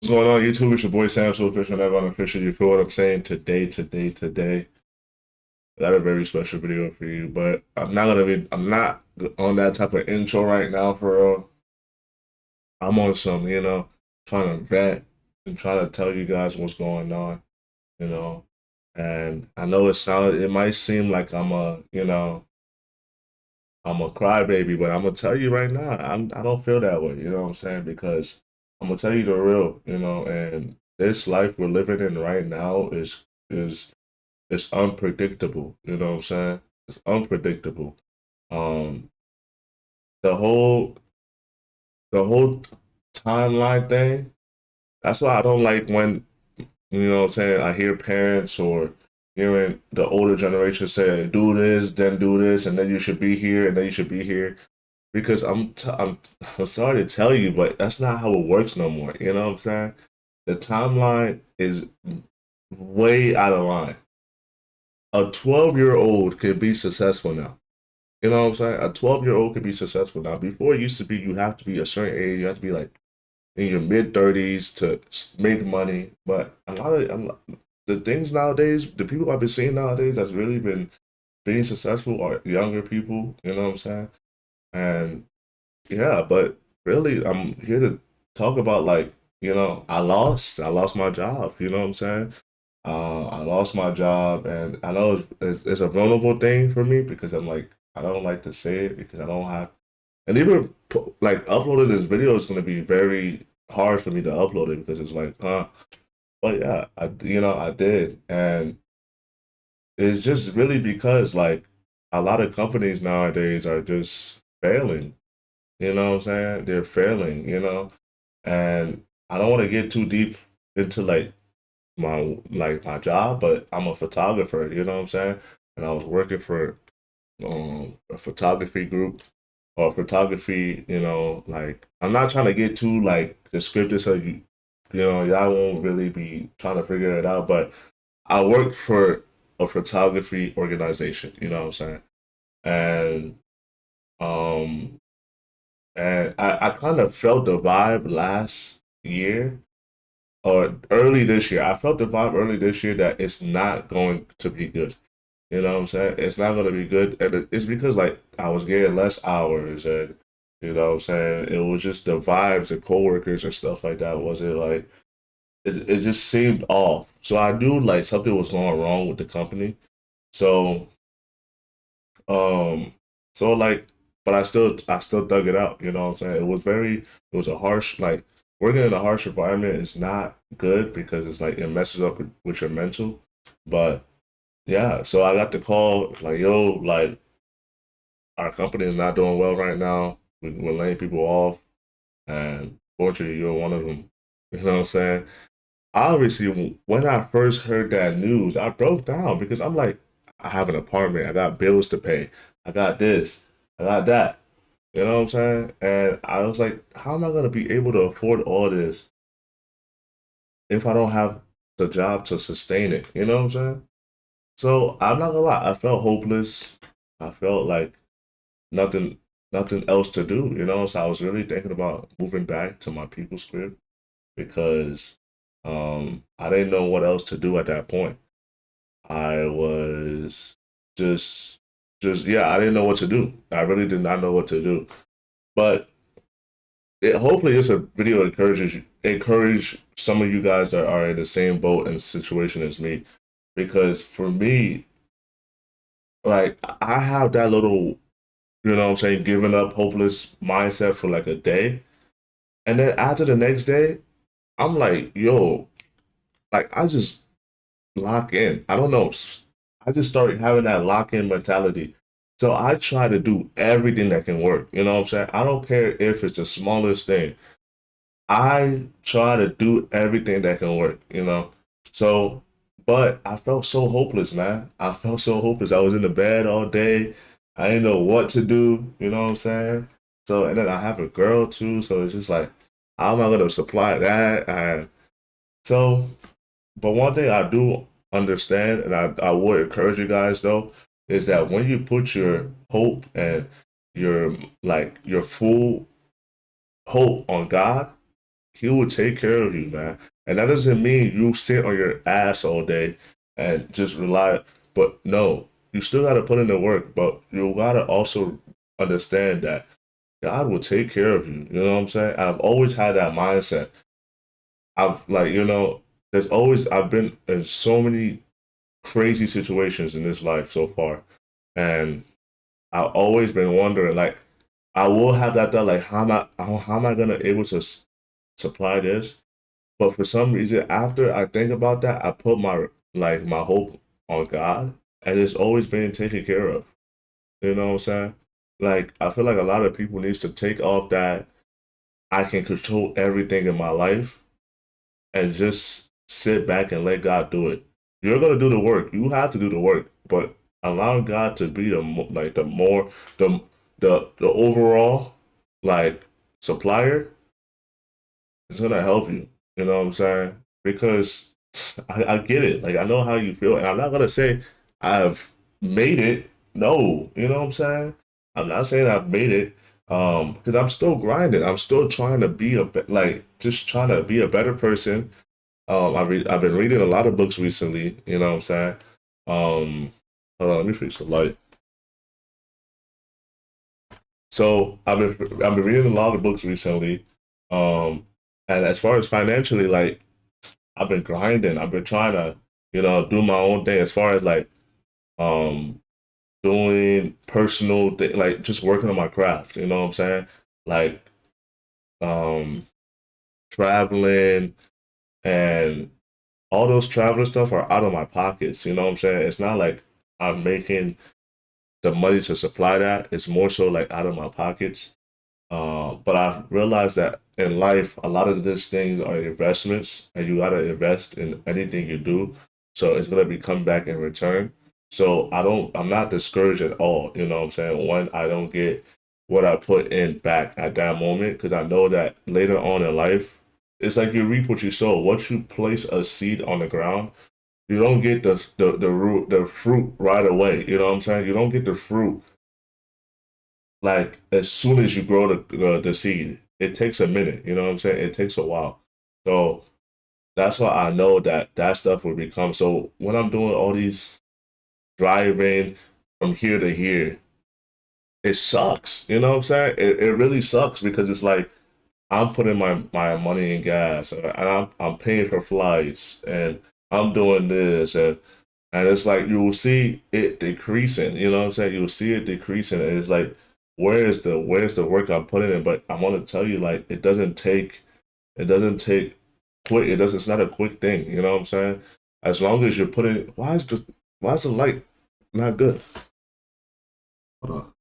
What's going on, YouTube? It's your boy Sam So Official, Never Unofficial. You feel what I'm saying? Today. I got a very special video for you, but I'm not on that type of intro right now for real. I'm on some, trying to vet and trying to tell you guys what's going on, you know. And I know it might seem like I'm a crybaby, but I'm gonna tell you right now, I don't feel that way. You know what I'm saying? Because I'm gonna tell you the real. And this life we're living in right now is is unpredictable. You know what I'm saying? It's unpredictable. Um, the whole the whole timeline thing. That's why I don't like when what I'm saying. I hear parents or hearing the older generation say, "Do this, then do this, and then you should be here, and then you should be here." Because I'm sorry to tell you, but that's not how it works no more. You know what I'm saying? The timeline is way out of line. A 12-year-old can be successful now. You know what I'm saying? A 12-year-old can be successful now. Before it used to be you have to be a certain age, you have to be like in your mid 30s to make money. But the things nowadays, the people I've been seeing nowadays that's really been being successful are younger people. You know what I'm saying? And yeah, but really, I'm here to talk about I lost my job. You know what I'm saying? I lost my job, and I know it's a vulnerable thing for me because I'm like I don't like to say it because I don't have, and even like uploading this video is going to be very hard for me to upload it because it's like, but yeah, I did, and it's just really because like a lot of companies nowadays are just failing. You know what I'm saying? They're failing, and I don't want to get too deep into my job, but I'm a photographer, you know what I'm saying? And I was working for a photography group or photography, like I'm not trying to get too like descriptive so y'all won't really be trying to figure it out, but I worked for a photography organization, you know what I'm saying? And um I kind of felt the vibe last year or early this year. I felt the vibe early this year that it's not going to be good. You know what I'm saying? It's not going to be good. And it's because, like, I was getting less hours and, you know what I'm saying? It was just the vibes, the coworkers and stuff like that. Was it like, it just seemed off. So I knew, like, something was going wrong with the company. So, um, so like, but I still dug it out. You know what I'm saying? It was a harsh, like working in a harsh environment is not good because it's like it messes up with your mental. But yeah, so I got the call like, yo, like our company is not doing well right now. We're laying people off, and fortunately, you're one of them. You know what I'm saying? Obviously, when I first heard that news, I broke down because I'm like, I have an apartment, I got bills to pay, I got this, I got that. You know what I'm saying? And I was like, how am I gonna be able to afford all this if I don't have the job to sustain it? You know what I'm saying? So I'm not gonna lie, I felt hopeless. I felt like nothing, nothing else to do. So I was really thinking about moving back to my people's crib because I didn't know what else to do at that point. I was just yeah, I didn't know what to do. I really did not know what to do. But hopefully this a video encourage some of you guys that are in the same boat and situation as me. Because for me, like I have that little, what I'm saying, giving up hopeless mindset for like a day. And then after the next day, I'm like, yo, like I just lock in. I don't know. I just started having that lock in mentality. So I try to do everything that can work. You know what I'm saying? I don't care if it's the smallest thing. I try to do everything that can work. So, but I felt so hopeless, man. I felt so hopeless. I was in the bed all day. I didn't know what to do. You know what I'm saying? So, and then I have a girl too. So it's just like, how am I going to supply that? And so, but one thing I do understand, and I would encourage you guys though, is that when you put your hope and your full hope on God, He will take care of you, man. And that doesn't mean you sit on your ass all day and just rely. But no, you still got to put in the work. But you got to also understand that God will take care of you. You know what I'm saying? I've always had that mindset. I've like, there's always I've been in so many crazy situations in this life so far, and I've always been wondering, like, I will have that thought, like, how am I gonna able to supply this? But for some reason, after I think about that, I put my hope on God, and it's always been taken care of. You know what I'm saying? Like, I feel like a lot of people needs to take off that I can control everything in my life and just sit back and let God do it. You're gonna do the work. You have to do the work, but allowing God to be like the the overall like supplier is gonna help you. You know what I'm saying? Because I get it. Like I know how you feel, and I'm not gonna say I've made it. No, you know what I'm saying? I'm not saying I've made it. Because I'm still grinding. I'm still trying to be like just trying to be a better person. I've been reading a lot of books recently. You know what I'm saying? Hold on, let me fix the light. So I've been reading a lot of books recently. Um, and as far as financially, like I've been grinding. I've been trying to, do my own thing. As far as like um doing personal thing, like just working on my craft. You know what I'm saying? Like um traveling and all those traveling stuff are out of my pockets. You know what I'm saying? It's not like I'm making the money to supply that. It's more so like out of my pockets. But I've realized that in life, a lot of these things are investments, and you gotta invest in anything you do. So it's gonna be come back in return. So I'm not discouraged at all. You know what I'm saying? When I don't get what I put in back at that moment, because I know that later on in life, it's like you reap what you sow. Once you place a seed on the ground, you don't get the fruit right away. You know what I'm saying? You don't get the fruit like as soon as you grow the seed. It takes a minute. You know what I'm saying? It takes a while. So that's why I know that that stuff will become. So when I'm doing all these driving from here to here, it sucks. You know what I'm saying? It really sucks because it's like I'm putting my money in gas and I'm paying for flights and I'm doing this and it's like you will see it decreasing, you know what I'm saying? You'll see it decreasing and it's like where's the work I'm putting in? But I want to tell you like it doesn't take quick it's not a quick thing, you know what I'm saying? As long as you're putting why is the light not good? Hold on.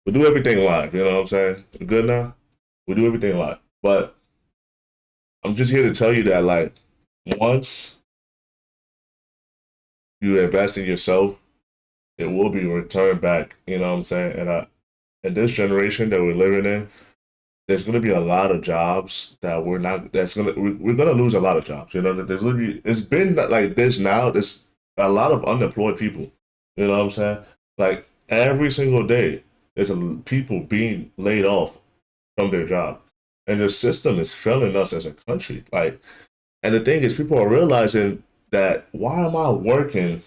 We do everything live, you know what I'm saying? We good now? We do everything live. But I'm just here to tell you that like once you invest in yourself, it will be returned back. You know what I'm saying? And in this generation that we're living in, there's going to be a lot of jobs that we're not. We're going to lose a lot of jobs. You know, that there's literally it's been like this now. There's a lot of unemployed people. You know what I'm saying? Like every single day, there's people being laid off from their job, and the system is failing us as a country. Like, and the thing is, people are realizing that why am I working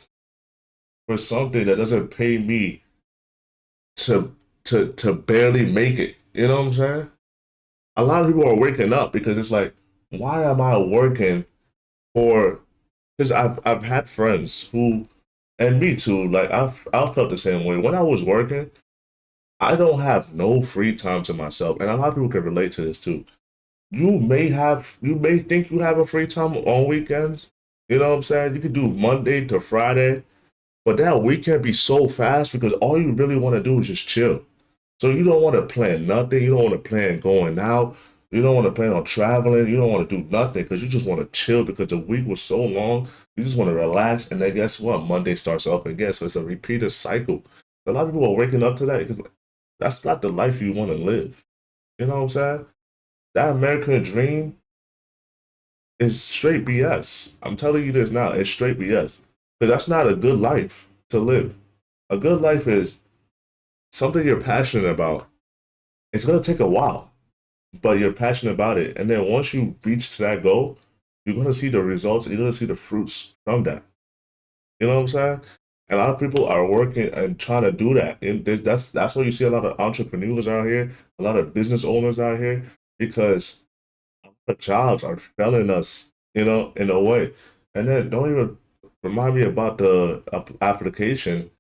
for something that doesn't pay me to to barely make it? You know what I'm saying? A lot of people are waking up because it's like, why am I working for? Because I've had friends who, and me too. Like I've felt the same way. When I was working, I don't have no free time to myself, and a lot of people can relate to this too. You may think you have a free time on weekends. You know what I'm saying? You could do Monday to Friday, but that weekend be so fast because all you really want to do is just chill. So you don't want to plan nothing. You don't want to plan going out. You don't want to plan on traveling. You don't want to do nothing because you just want to chill because the week was so long. You just want to relax. And then guess what? Monday starts up again. So it's a repeated cycle. A lot of people are waking up to that because that's not the life you want to live. You know what I'm saying? That American dream is straight BS. I'm telling you this now. It's straight BS. Because that's not a good life to live. A good life is something you're passionate about. It's going to take a while. but you're passionate about it. And then once you reach to that goal, you're gonna see the results. You're gonna see the fruits from that. You know what I'm saying? A lot of people are working and trying to do that. And that's why you see a lot of entrepreneurs out here, a lot of business owners out here, because the jobs are failing us, in a way. And then don't even remind me about the application.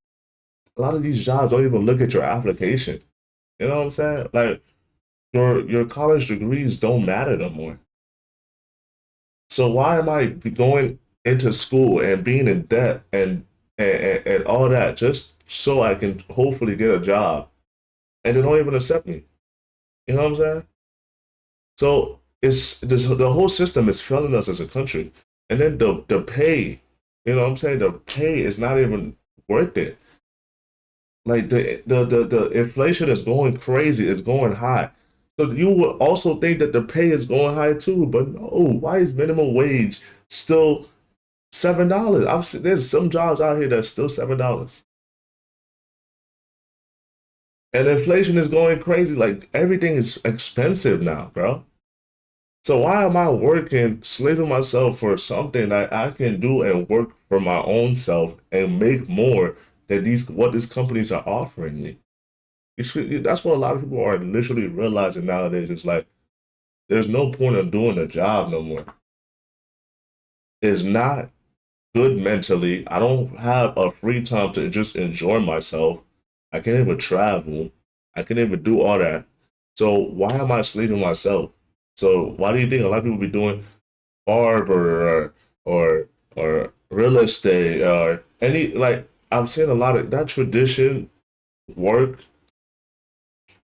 A lot of these jobs don't even look at your application. You know what I'm saying? Like your college degrees don't matter no more. So why am I going into school and being in debt and all that just so I can hopefully get a job and they don't even accept me? You know what I'm saying? So the whole system is failing us as a country, and then the pay, what I'm saying, the pay is not even worth it. Like the inflation is going crazy, it's going high. So you would also think that the pay is going high too, but no, why is minimum wage still $7? There's some jobs out here that's still $7. And inflation is going crazy. Like everything is expensive now, bro. So why am I working, slaving myself for something that I can do and work for my own self and make more than these companies are offering me? That's what a lot of people are literally realizing nowadays. It's like there's no point of doing a job no more. It's not good mentally. I don't have a free time to just enjoy myself. I can't even travel. I can't even do all that. So why am I slaving myself? So why do you think a lot of people be doing barber or real estate or any like I'm seeing a lot of that tradition work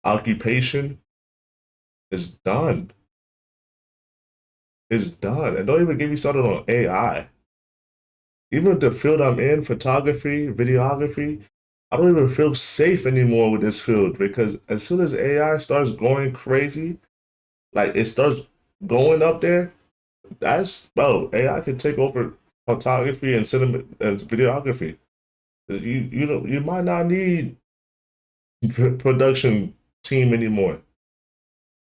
occupation is done. It's done. And don't even get me started on AI. Even the field I'm in, photography, videography, I don't even feel safe anymore with this field because as soon as AI starts going crazy, like it starts going up there, that's bro, AI can take over photography and cinema and videography. You might not need production team anymore.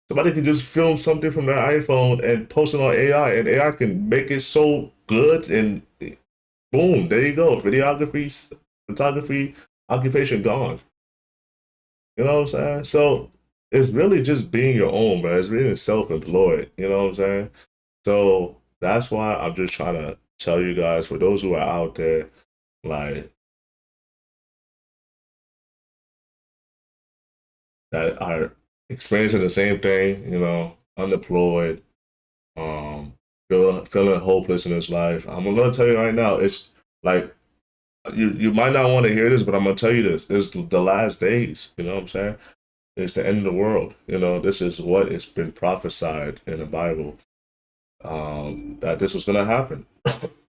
Somebody can just film something from their iPhone and post it on AI, and AI can make it so good, and boom, there you go. Videography, photography, occupation gone. You know what I'm saying? So it's really just being your own, but it's really self-employed. You know what I'm saying? So that's why I'm just trying to tell you guys, for those who are out there, like that are experiencing the same thing, unemployed, feeling hopeless in his life. I'm gonna tell you right now, it's like you might not want to hear this, but I'm gonna tell you this. It's the last days, you know what I'm saying? It's the end of the world. This is what it's been prophesied in the Bible. That this was gonna happen.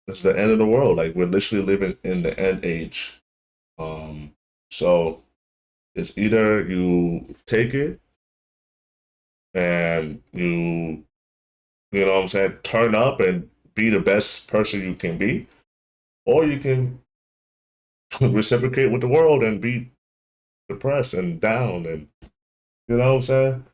It's the end of the world. Like we're literally living in the end age. Um, so it's either you take it and you know what I'm saying, turn up and be the best person you can be, or you can reciprocate with the world and be depressed and down and you know what I'm saying?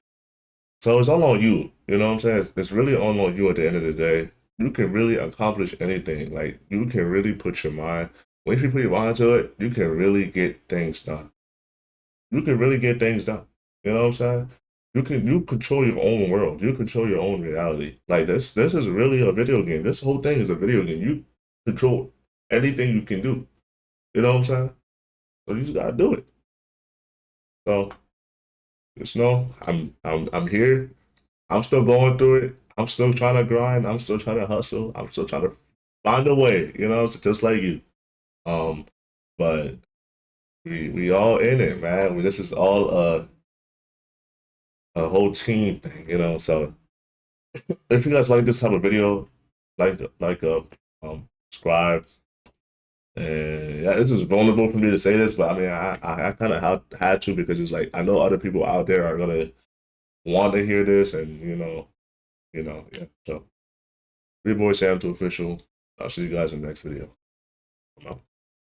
So it's all on you. You know what I'm saying? It's really all on you at the end of the day. You can really accomplish anything. Like you can really put your mind once you put your mind to it, you can really get things done. You can really get things done. You know what I'm saying? You control your own world. You control your own reality. Like this is really a video game. This whole thing is a video game. You control anything you can do. You know what I'm saying? So you just gotta do it. So just know I'm here. I'm still going through it. I'm still trying to grind. I'm still trying to hustle. I'm still trying to find a way, just like you. Um, but we all in it, man. This is all a whole team thing, So if you guys like this type of video, subscribe. And yeah, this is vulnerable for me to say this, but I mean, I kind of had to because it's like I know other people out there are gonna want to hear this, and yeah. So, Free Boy Sam 2 official. I'll see you guys in the next video. I'm out.